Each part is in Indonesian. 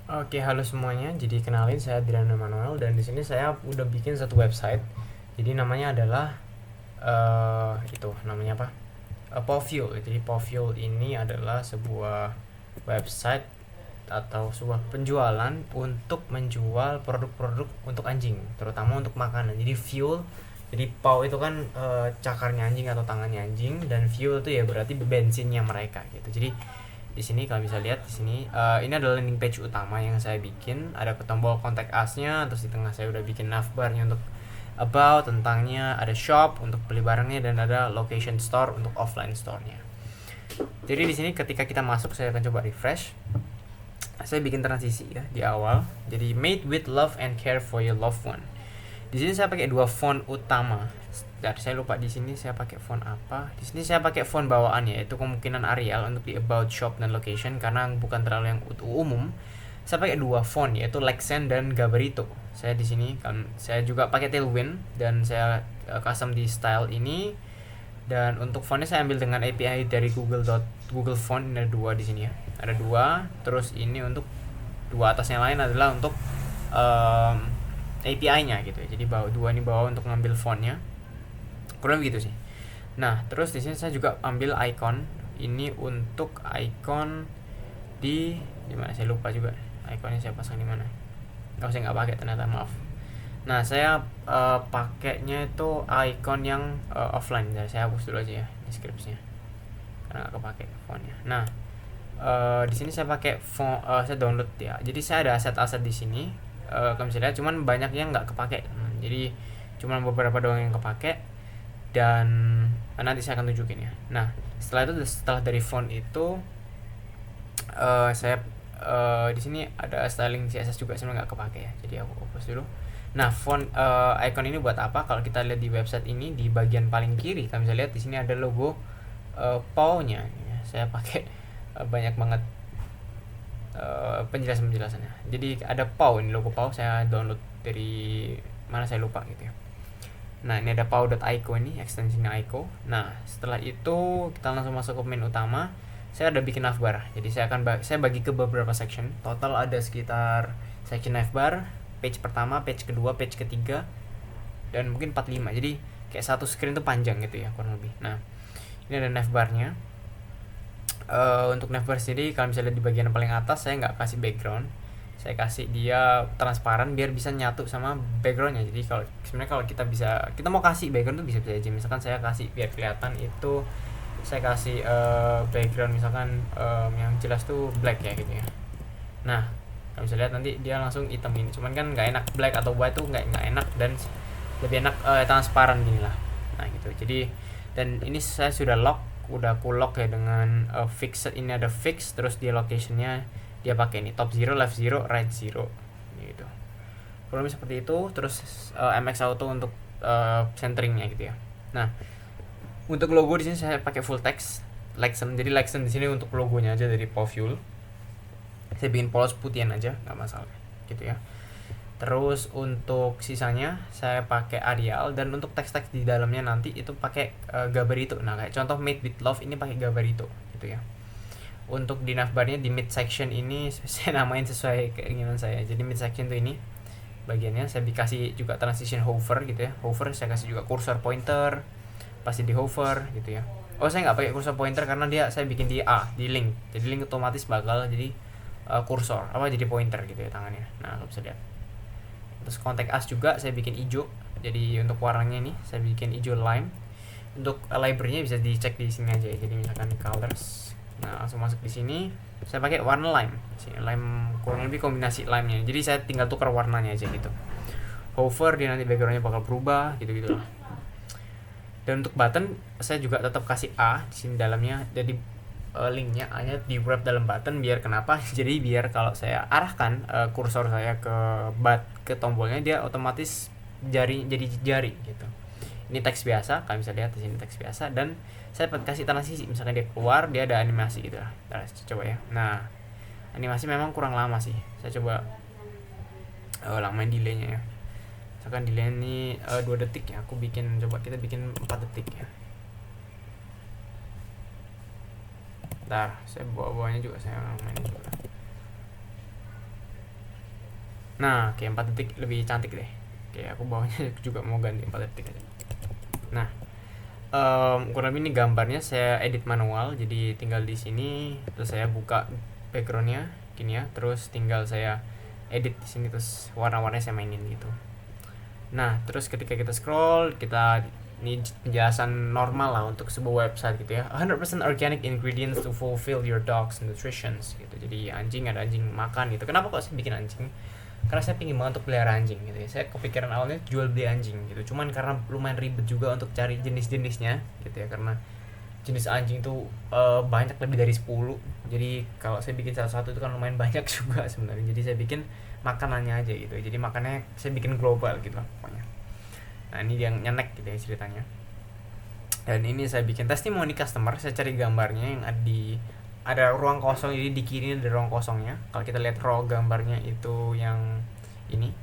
Oke, halo semuanya. Jadi kenalin, saya Dirana Manuel dan di sini saya udah bikin satu website. Jadi namanya adalah itu namanya apa? Povfuel. Jadi Povfuel ini adalah sebuah website atau sebuah penjualan untuk menjual produk-produk untuk anjing, terutama untuk makanan. Jadi fuel, jadi paw itu kan cakarnya anjing atau tangannya anjing, dan fuel itu ya berarti bensinnya mereka gitu. Jadi di sini kalau bisa lihat di sini ini adalah landing page utama yang saya bikin, ada tombol kontak us-nya, terus di tengah saya udah bikin navbar-nya untuk about, tentangnya, ada shop untuk beli barangnya, dan ada location store untuk offline store-nya. Jadi di sini ketika kita masuk, saya akan coba refresh. Saya bikin transisi ya di awal. Jadi made with love and care for your loved one. Di sini saya pakai dua font utama. Dan saya lupa di sini saya pakai font apa. Di sini saya pakai font bawaan, yaitu kemungkinan Arial untuk di about, shop, dan location karena bukan terlalu yang umum. Saya pakai dua font, yaitu Lexan dan Gabarito. Saya di sini kan saya juga pakai Tailwind dan saya custom di style ini. Dan untuk fontnya saya ambil dengan API dari Google Font. Ini ada dua di sini ya, ada dua. Terus ini untuk dua atasnya lain adalah untuk API-nya gitu ya. Jadi dua ini bawa untuk ngambil fontnya, kurang begitu sih. Nah, terus di sini saya juga ambil icon. Ini untuk icon di mana saya lupa juga. Iconnya saya pasang di mana? Saya nggak pakai ternyata, maaf. Nah, saya pakainya itu icon yang offline. Jadi saya hapus dulu aja ya deskripsinya karena nggak kepake fontnya. Nah, di sini saya pakai font, saya download ya. Jadi saya ada aset-aset di sini. Kamu bisa lihat, cuman banyak yang nggak kepake. Jadi cuman beberapa doang yang kepake, dan nanti saya akan tunjukin ya. Nah, setelah dari font itu, saya di sini ada styling CSS juga, sebenarnya nggak kepake ya. Jadi aku hapus dulu. Nah, font icon ini buat apa? Kalau kita lihat di website ini, di bagian paling kiri kamu bisa lihat di sini ada logo paw-nya. Saya pakai banyak banget penjelasannya. Jadi ada paw, ini logo paw, saya download dari mana saya lupa gitu ya. Nah, ini ada paw.ico, ini ekstensinya ico. Nah, setelah itu kita langsung masuk ke menu utama. Saya ada bikin navbar. Jadi saya bagi ke beberapa section. Total ada sekitar section navbar, page pertama, page kedua, page ketiga, dan mungkin 45. Jadi kayak satu screen tuh panjang gitu ya kurang lebih. Nah, ini ada navbarnya. Untuk navbar sendiri kalau misalnya di bagian paling atas saya nggak kasih background, saya kasih dia transparan biar bisa nyatu sama backgroundnya. Jadi kalau kita mau kasih background tuh bisa aja. Misalkan saya kasih biar kelihatan itu, saya kasih background misalkan yang jelas tuh black ya gitu ya. Nah, kalau bisa lihat nanti dia langsung hitam ini. Cuman kan nggak enak, black atau white tuh nggak enak, dan lebih enak transparan gini lah. Nah gitu. Jadi, dan ini saya sudah udah aku lock ya dengan fixed. Ini ada fix, terus dia locationnya dia pakai ini top 0, left 0, right 0 gitu. Kurang lebih seperti itu. Terus MX Auto untuk centeringnya gitu ya. Nah, untuk logo di sini saya pakai full text Lexan. Jadi Lexan di sini untuk logonya aja dari Povfuel. Saya bikin polos putihan aja, nggak masalah gitu ya. Terus untuk sisanya saya pakai Arial, dan untuk teks-teks di dalamnya nanti itu pakai Gabarito. Nah, kayak contoh made with love ini pakai Gabarito gitu ya. Untuk di navbarnya di mid section ini saya namain sesuai keinginan saya. Jadi mid section tuh ini bagiannya saya dikasih juga transition hover gitu ya. Hover saya kasih juga cursor pointer pasti di hover gitu ya. Oh, saya nggak pakai cursor pointer karena saya bikin di di link. Jadi link otomatis bakal jadi kursor jadi pointer gitu ya tangannya. Nah, lo bisa lihat. Terus kontak us juga saya bikin hijau. Jadi untuk warnanya ini saya bikin hijau lime. Untuk library-nya bisa dicek di sini aja ya. Jadi misalkan colors. Nah, langsung masuk di sini. Saya pakai warna lime. Sini lime, kurang lebih kombinasi lime-nya. Jadi saya tinggal tukar warnanya aja gitu. Hover dia nanti background-nya bakal berubah gitu-gitu lah. Dan untuk button saya juga tetap kasih A di sini dalamnya. Jadi linknya hanya di wrap dalam button. Biar kenapa? Jadi biar kalau saya arahkan kursor saya ke tombolnya, dia otomatis jadi jari gitu. Ini teks biasa, kalian bisa lihat di sini teks biasa, dan saya kasih transisi. Misalkan dia keluar, dia ada animasi gitu lah. Kita coba ya. Nah, animasi memang kurang lama sih. Saya coba lamain delaynya ya. Misalkan delay ini 2 detik ya. Kita bikin 4 detik ya. Ntar saya bawanya juga saya mainin juga. Nah, kayak 4 detik lebih cantik deh. Kayak aku bawahnya juga mau ganti 4 detik aja. Nah, kurang lebih ini gambarnya saya edit manual, jadi tinggal di sini terus saya buka backgroundnya gini ya, terus tinggal saya edit di sini, terus warna-warnanya saya mainin gitu. Nah, terus ketika kita scroll, kita ini penjelasan normal lah untuk sebuah website gitu ya. 100% organic ingredients to fulfill your dog's nutritions gitu. Jadi anjing, ada anjing makan gitu. Kenapa kok saya bikin anjing? Karena saya pingin banget untuk pelihara anjing gitu ya. Saya kepikiran awalnya jual beli anjing gitu. Cuman karena lumayan ribet juga untuk cari jenis-jenisnya gitu ya. Karena jenis anjing itu banyak, lebih dari 10. Jadi kalau saya bikin salah satu itu kan lumayan banyak juga sebenarnya. Jadi saya bikin makanannya aja gitu. Jadi makannya saya bikin global gitu lah pokoknya. Nah, ini yang nyenek gitu ya ceritanya. Dan ini saya bikin testimoni customer. Saya cari gambarnya yang ada ruang kosong, jadi di kiri ada ruang kosongnya. Kalau kita lihat raw gambarnya itu yang ini,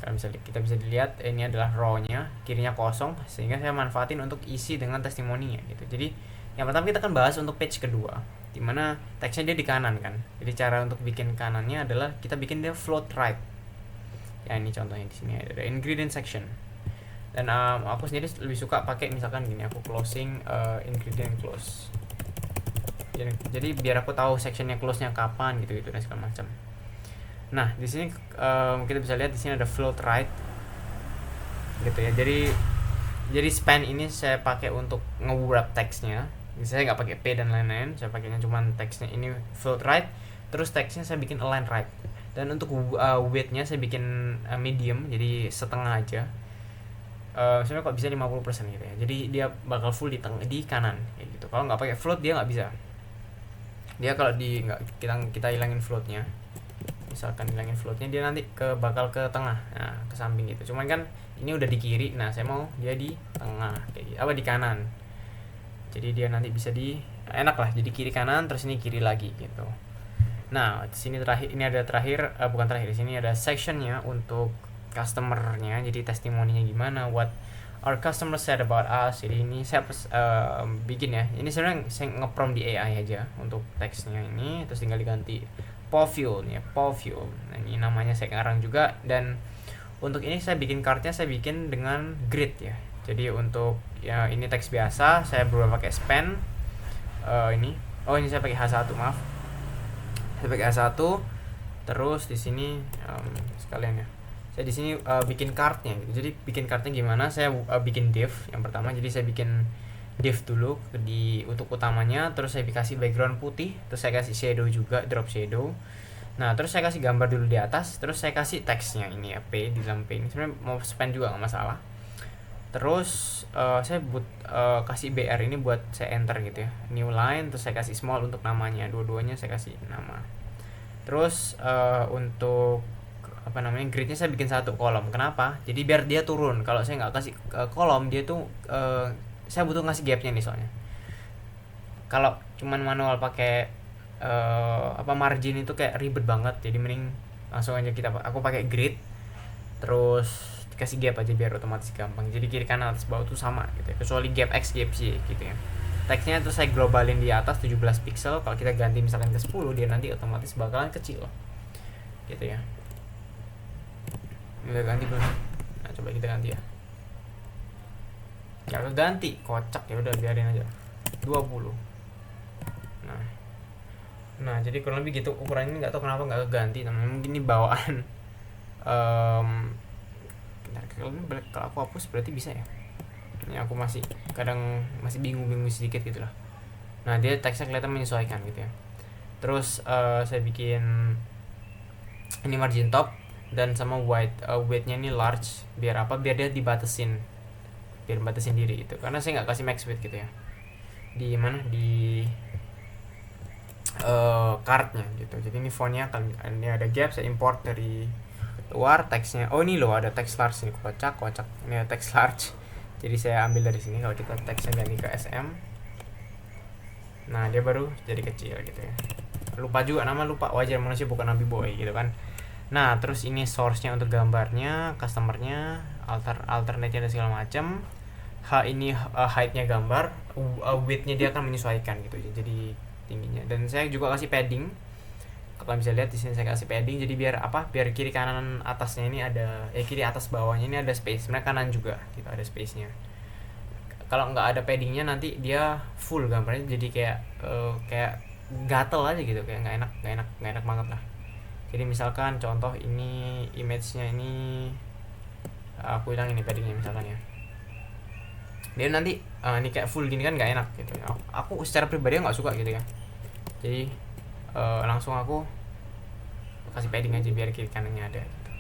kalau kita bisa dilihat ini adalah raw-nya, kirinya kosong, sehingga saya manfaatin untuk isi dengan testimoninya gitu. Jadi yang pertama kita akan bahas untuk page kedua, dimana teksnya dia di kanan kan. Jadi cara untuk bikin kanannya adalah kita bikin dia float right. Ya ini contohnya di sini ada ingredient section. Dan aku sendiri lebih suka pakai misalkan gini, aku closing ingredient close. Jadi biar aku tahu sectionnya close-nya kapan gitu dan segala macam. Nah, di sini kita bisa lihat di sini ada float right gitu ya. Jadi span ini saya pakai untuk nge-wrap teksnya. Saya nggak pakai P dan lain-lain, saya pakainya cuma teksnya ini float right, terus teksnya saya bikin align right. Dan untuk width-nya saya bikin medium, jadi setengah aja. Sebenarnya kok bisa 50% gitu ya. Jadi dia bakal full di kanan kayak gitu. Kalau nggak pakai float dia nggak bisa. Dia kalau kita hilangin floatnya, misalkan hilangin floatnya, dia nanti bakal ke tengah, nah ke samping gitu. Cuman kan ini udah di kiri, nah saya mau dia di tengah kayak gitu, di kanan. Jadi dia nanti bisa enak lah, jadi kiri kanan, terus ini kiri lagi gitu. Nah, di sini ini ada bukan terakhir, di sini ada sectionnya untuk customernya, jadi testimoninya gimana, what our customer said about us. Jadi ini saya bikin ya, ini sebenarnya saya nge-prompt di AI aja untuk teksnya ini, terus tinggal diganti Paw Fuel nih ya, Paw Fuel. Nah, ini namanya saya ngarang juga. Dan untuk ini saya bikin kartnya, saya bikin dengan grid ya. Jadi untuk ya ini teks biasa, saya berubah pakai span. Ini saya pakai H1, maaf. Saya pakai H1. Terus di sini sekalian ya. Saya di sini bikin kartnya gitu. Jadi bikin kartnya gimana? Saya bikin div yang pertama. Jadi saya bikin div dulu untuk utamanya, terus saya kasih background putih, terus saya kasih shadow juga, drop shadow. Nah, terus saya kasih gambar dulu di atas, terus saya kasih teksnya ini ya, P di dalam P ini. Sebenarnya mau span juga nggak masalah. Terus saya kasih BR ini buat saya enter gitu ya, new line, terus saya kasih small untuk namanya, dua-duanya saya kasih nama. Terus untuk gridnya saya bikin satu kolom. Kenapa? Jadi biar dia turun. Kalau saya nggak kasih kolom, dia tuh saya butuh ngasih gapnya nih soalnya. Kalau cuman manual pakai margin itu kayak ribet banget. Jadi mending langsung aja aku pakai grid, terus kasih gap aja biar otomatis gampang. Jadi kiri kanan atas bawah tuh sama gitu ya, kecuali gap X gap Y gitu ya. Teksnya terus saya globalin di atas 17 pixel. Kalau kita ganti misalkan ke 10, dia nanti otomatis bakalan kecil gitu ya. Udah ganti belum? Nah, coba kita ganti ya. Gak keganti, kocak ya, udah biarin aja 20. Nah jadi kurang lebih gitu ukuran ini. Nggak tahu kenapa nggak keganti, namanya mungkin ini bawaan. Kalau aku hapus berarti bisa ya. Ini aku masih bingung sedikit gitu lah. Nah, dia teksnya kelihatan menyesuaikan gitu ya. Terus saya bikin ini margin top dan sama width-nya ini large. Biar apa? Biar dia batasin diri gitu. Karena saya nggak kasih max width gitu ya. Di mana? Di cardnya gitu. Jadi ini fontnya ini ada gap, saya import dari luar teksnya. Oh, ini loh ada teks large ini, kocak. Ini ada teks large. Jadi saya ambil dari sini. Kalau kita teksnya ganti ke SM, nah dia baru jadi kecil gitu ya. Lupa wajar, manusia bukan nabi boy gitu kan. Nah, terus ini source-nya untuk gambarnya, customer-nya, alternate-nya dan segala macam. Ini height-nya gambar, width-nya dia akan menyesuaikan gitu. Jadi tingginya. Dan saya juga kasih padding Kalau bisa lihat di sini saya kasih padding, jadi biar kiri kanan atasnya ini ada, kiri atas bawahnya ini ada space, sebenarnya kanan juga gitu ada space-nya. Kalau nggak ada paddingnya nanti dia full gambarnya, jadi kayak gatel aja gitu, kayak nggak enak banget lah. Jadi misalkan contoh ini image-nya ini aku hilang ini paddingnya misalkan ya, dia nanti ini kayak full gini kan nggak enak gitu. Aku secara pribadi nggak suka gitu ya, jadi langsung aku kasih padding aja biar kiri kanannya ada gitu.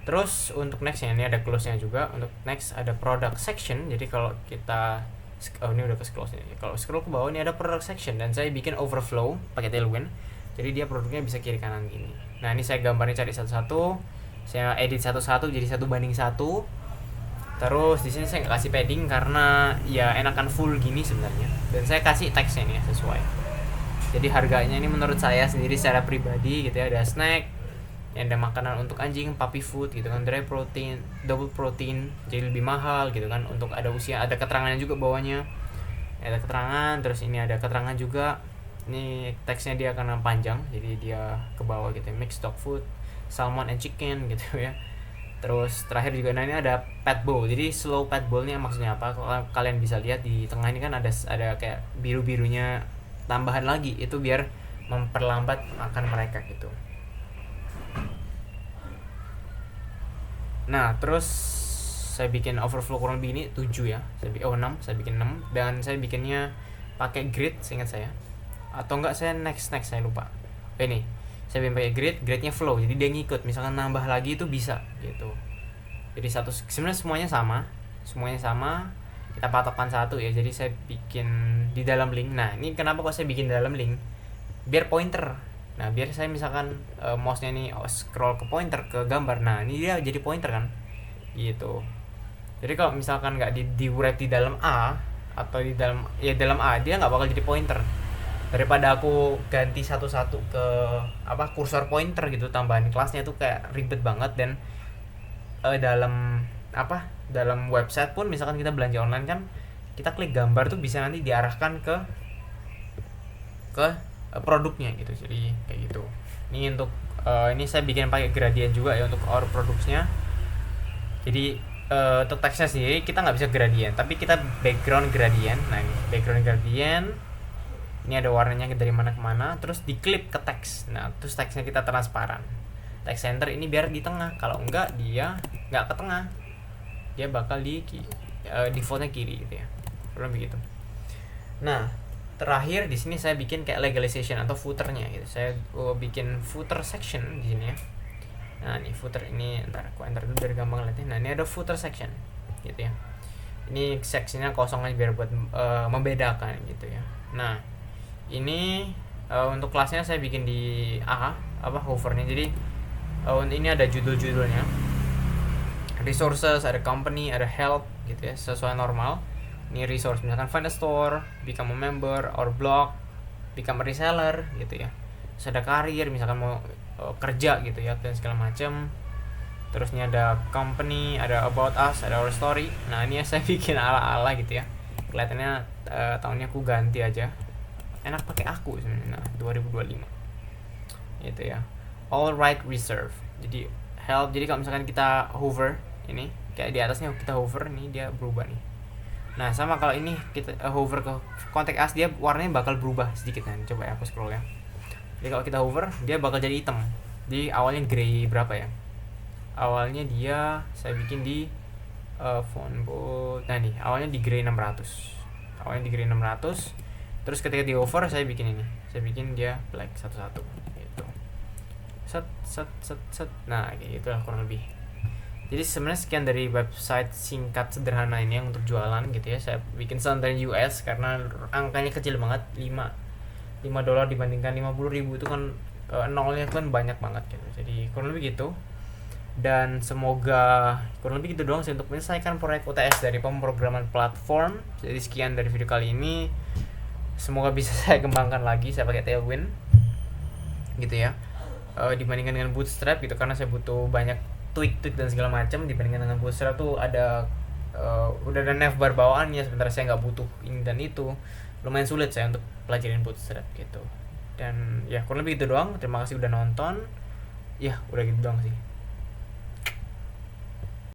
Terus untuk nextnya ini ada close-nya juga. Untuk next ada product section. Jadi kalau kita ini udah ke close nya. Kalau scroll ke bawah ini ada product section dan saya bikin overflow pakai Tailwind. Jadi dia produknya bisa kiri kanan gini. Nah, ini saya gambarnya cari satu-satu. Saya edit satu-satu jadi 1:1. Terus di sini saya nggak kasih padding karena ya enakan full gini sebenarnya. Dan saya kasih teksnya ini ya, sesuai. Jadi harganya ini menurut saya sendiri secara pribadi gitu ya, ada snack, ada makanan untuk anjing, puppy food gitu kan, dry protein, double protein, jadi lebih mahal gitu kan. Untuk ada usia, ada keterangannya juga bawahnya, ada keterangan. Terus ini ada keterangan juga, ini teksnya dia karena panjang jadi dia ke bawah gitu ya, mixed dog food, salmon and chicken gitu ya. Terus terakhir juga, nah ini ada pet bowl. Jadi slow pet bowl ini maksudnya apa? Kalau kalian bisa lihat di tengah ini kan ada kayak biru-birunya tambahan lagi, itu biar memperlambat makan mereka gitu. Nah, terus saya bikin overflow kurang lebih ini 7 ya. 6, saya bikin 6 dan saya bikinnya pakai grid seingat saya. Atau enggak saya next saya lupa. Ini saya bikin pakai gridnya flow. Jadi dia ngikut, misalkan nambah lagi itu bisa gitu. Jadi sebenarnya semuanya sama. Kita patokkan satu ya. Jadi saya bikin di dalam link. Nah, ini kenapa kok saya bikin dalam link? Biar pointer. Nah, biar saya misalkan mouse-nya ini scroll ke pointer ke gambar. Nah, ini dia jadi pointer kan. Gitu. Jadi kalau misalkan nggak di wrap di dalam A atau di dalam A, dia nggak bakal jadi pointer. Daripada aku ganti satu-satu ke kursor pointer gitu, tambahan kelasnya tuh kayak ribet banget. Dan dalam website pun misalkan kita belanja online kan, kita klik gambar tuh bisa nanti diarahkan ke produknya gitu. Jadi kayak gitu. Ini untuk ini saya bikin pakai gradient juga ya untuk our products-nya. Jadi untuk teksnya sendiri kita nggak bisa gradient, tapi kita background gradient. Nah, ini background gradient. Ini ada warnanya dari mana ke mana, terus diklip ke teks. Nah, terus teksnya kita transparan. Text center ini biar di tengah. Kalau enggak dia nggak ke tengah. Dia bakal di defaultnya kiri gitu ya. Kurang begitu. Nah, terakhir di sini saya bikin kayak legalization atau footernya gitu. Saya bikin footer section di sini ya. Nah, ini footer ini, ntar aku enter dulu biar gampang lihatnya. Nah, ini ada footer section gitu ya. Ini sectionnya kosong aja biar buat membedakan gitu ya. Nah, ini untuk kelasnya saya bikin di hovernya. Jadi ini ada judul-judulnya, resources, ada company, ada help gitu ya, sesuai normal. Ini resource misalkan find a store, become a member, or blog, become a reseller gitu ya. Terus ada karir misalkan mau kerja gitu ya, dan segala macam. Terus ini ada company, ada about us, ada our story. Nah, ini ya saya bikin ala-ala gitu ya. Kelihatannya tahunnya aku ganti aja. Enak pakai aku sebenarnya. Nah, 2025. Gitu ya. All right reserve. Jadi help. Jadi kalau misalkan kita hover ini kayak di atasnya kita hover, ini dia berubah nih. Nah, sama kalau ini kita hover ke contact us, dia warnanya bakal berubah sedikit. Nah, coba ya aku scroll ya. Jadi kalau kita hover, dia bakal jadi hitam. Jadi awalnya gray berapa ya? Awalnya dia saya bikin di font bold. Nah, nih awalnya di gray 600. Awalnya di gray 600. Terus ketika di hover saya bikin ini. Saya bikin dia black satu-satu gitu. Set. Nah, kayak gitulah kurang lebih. Jadi sebenarnya sekian dari website singkat sederhana ini yang untuk jualan gitu ya. Saya bikin standar US karena angkanya kecil banget, $5 dibandingkan 50.000 itu kan nolnya kan banyak banget gitu. Jadi kurang lebih gitu. Dan semoga kurang lebih gitu doang sih untuk menyelesaikan proyek UTS dari pemrograman platform. Jadi sekian dari video kali ini. Semoga bisa saya kembangkan lagi. Saya pakai Tailwind gitu ya. Dibandingkan dengan Bootstrap gitu, karena saya butuh banyak tweak dan segala macam. Dibandingkan dengan Bootstrap tuh ada udah ada navbar bawaannya, sementara saya nggak butuh ini dan itu. Lumayan sulit saya untuk pelajarin Bootstrap gitu. Dan ya kurang lebih gitu doang. Terima kasih udah nonton. Ya udah gitu doang sih.